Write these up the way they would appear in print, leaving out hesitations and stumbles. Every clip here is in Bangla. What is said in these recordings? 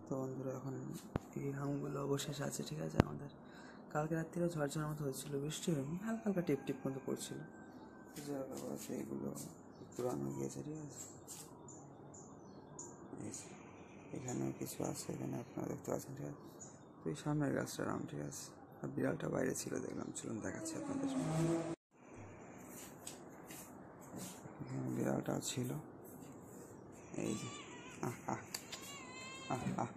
তো বন্ধুরা এখন এই আমগুলো অবশেষে আছে, ঠিক আছে। আমাদের কালকে রাত্রিও ঝড়ঝড়ের মতো হয়েছিল, বৃষ্টি হয়নি, হালকা হালকা টিপ টিপ মতো পড়ছিল। জায়গাগুলো আছে এগুলো পুরানো গিয়েছে, ঠিক আছে। এখানেও কিছু আছে, এখানে আপনারা দেখতে পাচ্ছেন, ঠিক আছে। তো এই সামনের গাছটার আম, ঠিক আছে। আর বিড়ালটা বাইরে ছিল, দেখলাম, চলুন দেখাচ্ছি আপনাদের। এখানে বিড়ালটাও ছিল, এই যে। আহ আহ আহ আহ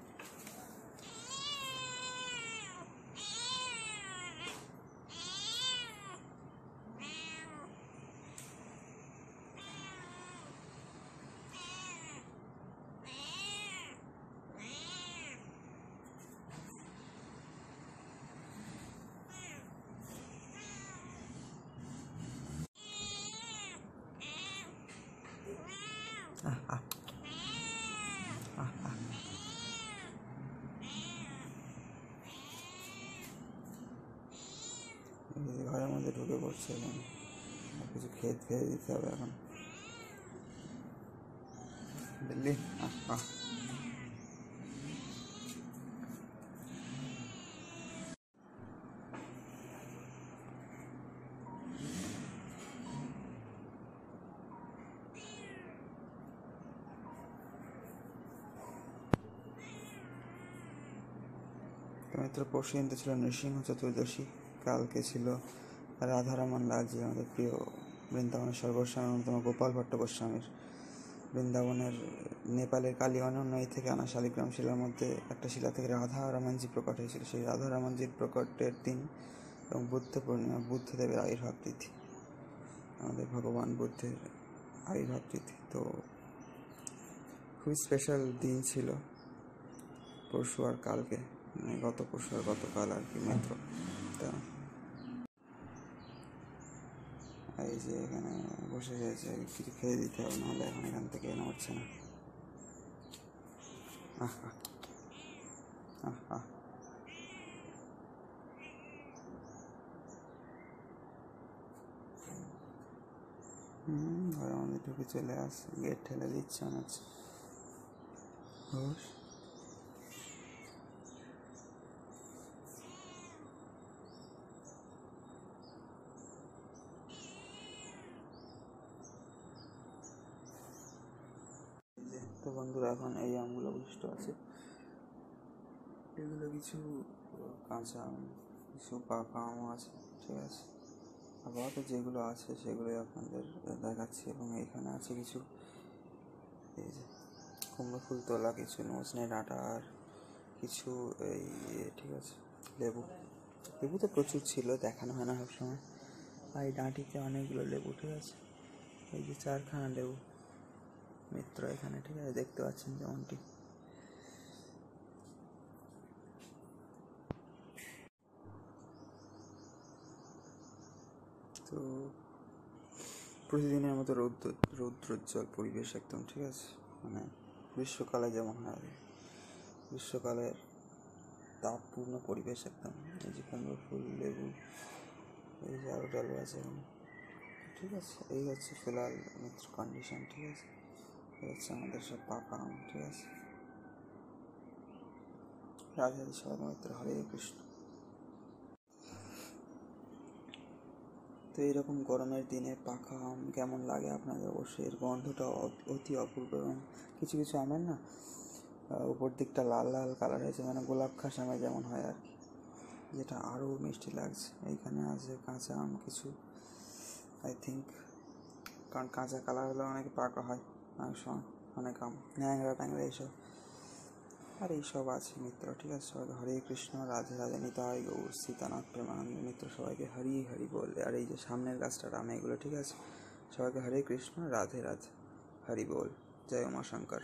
ঘরের মধ্যে ঢুকে পড়ছে, এখন কিছু খেয়ে দিতে হবে এখন, বুঝলি। মিত্র পরশু দিন ছিল নৃসিংহ চতুর্দশী, কালকে ছিল রাধারমণ লালজি, আমাদের প্রিয় বৃন্দাবনের সর্বস্বামী অন্যতম গোপাল ভট্ট গোস্বামীর বৃন্দাবনের নেপালের কালীগণন নদী থেকে আনা শালিগ্রাম শিলার মধ্যে একটা শিলা থেকে রাধা রামানজি প্রকট হয়েছিল। সেই রাধা রামানজির প্রকটের দিন এবং বুদ্ধ পূর্ণিমা, বুদ্ধদেবের আবির্ভাব তিথি, আমাদের ভগবান বুদ্ধের আবির্ভাব তিথি। তো খুবই স্পেশাল দিন ছিল পরশু আর কালকে, মানে গত পরশু আর গতকাল আর কি মিত্র। তা এই যে এখানে বসে গেছে, কিছু খেয়ে দিতে হবে, নাহলে এখন এখান থেকে নড়ছে না। আহ আহ আহ ঘরের মধ্যে ঢুকে চলে আসে, গেট ঠেলে দিচ্ছে মনে হচ্ছে। তো বন্ধুরা এখন এই আমগুলো অবশিষ্ট আছে, এগুলো কিছু কাঁচা আম, কিছু পাকা আমও আছে, ঠিক আছে। আপাতত যেগুলো আছে সেগুলোই আপনাদের দেখাচ্ছি। এবং এখানে আছে কিছু, এই যে কুমড়ো ফুল তোলা, কিছু নজনে ডাঁটা, আর কিছু এই, ঠিক আছে, লেবু তো প্রচুর ছিল, দেখানো হয় না সবসময়। আর এই ডাঁটিতে অনেকগুলো লেবু, ঠিক আছে। এই যে 4খানা লেবু মিত্র এখানে, ঠিক আছে, দেখতে পাচ্ছেন যেমনটি। তো প্রতিদিনের মতো রৌদ্রোজ্জ্বল পরিবেশ একদম, ঠিক আছে। মানে গ্রীষ্মকালে যেমন হয়, গ্রীষ্মকালের তাপপূর্ণ পরিবেশ একদম। এই যে কুমড়ো ফুল, লেবু, এই যে আরও ডালু আছে এখানে, ঠিক আছে। এই হচ্ছে ফিলহাল মিত্র কন্ডিশন, ঠিক আছে। এই হচ্ছে আমাদের সব পাকা আম, ঠিক আছে। রাধে রাধে সবাই মিত্র, হরে কৃষ্ণ। তো এইরকম গরমের দিনে পাকা আম কেমন লাগে আপনাদের, অবশ্যই এর গন্ধটা অতি অপূর্ব। এবং কিছু কিছু আমের না উপর দিকটা লাল লাল কালার হয়েছে, মানে গোলাপ খাস আমে যেমন হয় আর কি, যেটা আরও মিষ্টি লাগছে। এইখানে আছে কাঁচা আম কিছু, আই থিঙ্ক, কারণ কাঁচা কালার হলে অনেকে পাকা হয় অনেক সময়, অনেক আম ন্যাংরা ট্যাংরা এইসব, আর এইসব আছে মিত্র, ঠিক আছে। সবাইকে হরে কৃষ্ণ, রাধে রাধে, নিতাই গৌর সীতানাথ প্রেমানন্দ মিত্র, সবাইকে হরি হরি বল। আর এই যে সামনের গাছটার আম এগুলো, ঠিক আছে। সবাইকে হরে কৃষ্ণ, রাধে রাধে, হরি বল, জয় উমাশঙ্কর।